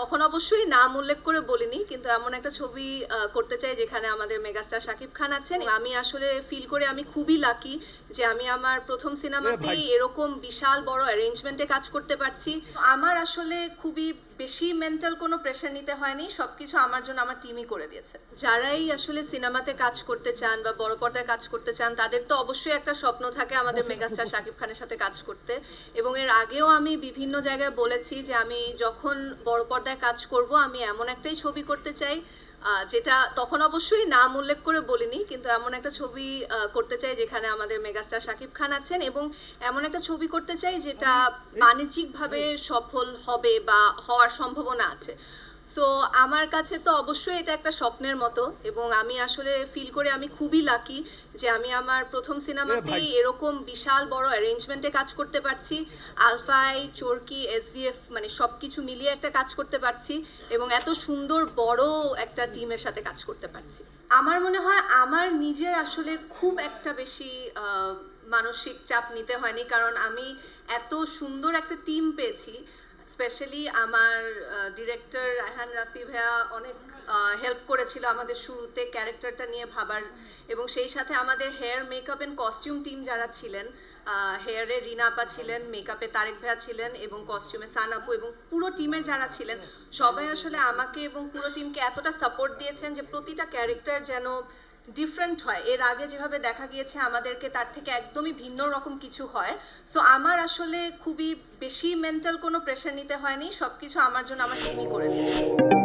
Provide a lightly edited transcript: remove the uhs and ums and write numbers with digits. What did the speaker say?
তখন অবশ্যই নাম উল্লেখ করে বলিনি, কিন্তু এমন একটা ছবি করতে চাই যেখানে আমাদের মেগাস্টার শাকিব খান আছেন। আমি আসলে ফিল করে আমি খুবই লাকি যে আমি আমার প্রথম সিনেমাতেই এরকম বিশাল বড় অ্যারেঞ্জমেন্টে কাজ করতে পারছি। আমার আসলে খুবই বেশি মেন্টাল কোনো প্রেশার নিতে হয়নি, সবকিছু আমার জন্য আমার টিমই করে দিয়েছে। যারাই আসলে সিনেমাতে কাজ করতে চান বা বড় পর্দায় কাজ করতে চান, তাদের তো অবশ্যই একটা স্বপ্ন থাকে আমাদের মেগাস্টার শাকিব খানের সাথে কাজ করতে। এবং এর আগেও আমি বিভিন্ন জায়গায় বলেছি যে আমি যখন বড় পর্দায় কাজ করব, আমি এমন একটাই ছবি করতে চাই যেটা তখন অবশ্যই নাম উল্লেখ করে বলিনি, কিন্তু এমন একটা ছবি করতে চাই যেখানে আমাদের মেগাস্টার শাকিব খান আছেন, এবং এমন একটা ছবি করতে চাই যেটা বাণিজ্যিকভাবে সফল হবে বা হওয়ার সম্ভাবনা আছে। সো আমার কাছে তো অবশ্যই এটা একটা স্বপ্নের মতো, এবং আমি আসলে ফিল করে আমি খুবই লাকি যে আমি আমার প্রথম সিনেমাতেই এরকম বিশাল বড় অ্যারেঞ্জমেন্টে কাজ করতে পারছি। আলফাই, চরকি, এসভিএফ মানে সবকিছু মিলিয়ে একটা কাজ করতে পারছি, এবং এত সুন্দর বড় একটা টিমের সাথে কাজ করতে পারছি। আমার মনে হয় আমার নিজের আসলে খুব একটা বেশি মানসিক চাপ নিতে হয়নি, কারণ আমি এত সুন্দর একটা টিম পেয়েছি। স্পেশালি আমার ডিরেক্টর রায়হান রাফি ভাইয়া অনেক হেল্প করেছিল আমাদের শুরুতে ক্যারেক্টারটা নিয়ে ভাবার, এবং সেই সাথে আমাদের hair makeup and costume team যারা ছিলেন, হেয়ারে রিনা আপা ছিলেন, মেকআপে তারেক ভাইয়া ছিলেন, এবং কস্টিউমে সানাপু, এবং পুরো টিমের যারা ছিলেন সবাই আসলে আমাকে এবং পুরো টিমকে এতটা সাপোর্ট দিয়েছেন যে প্রতিটা ক্যারেক্টার যেন ডিফারেন্ট হয়। এর আগে যেভাবে দেখা গিয়েছে আমাদেরকে তার থেকে একদমই ভিন্ন রকম কিছু হয়। সো আমার আসলে খুবই বেশি মেন্টাল কোনো প্রেশার নিতে হয়নি, সবকিছু আমার জন্য আমার টিমই করে দিয়েছে।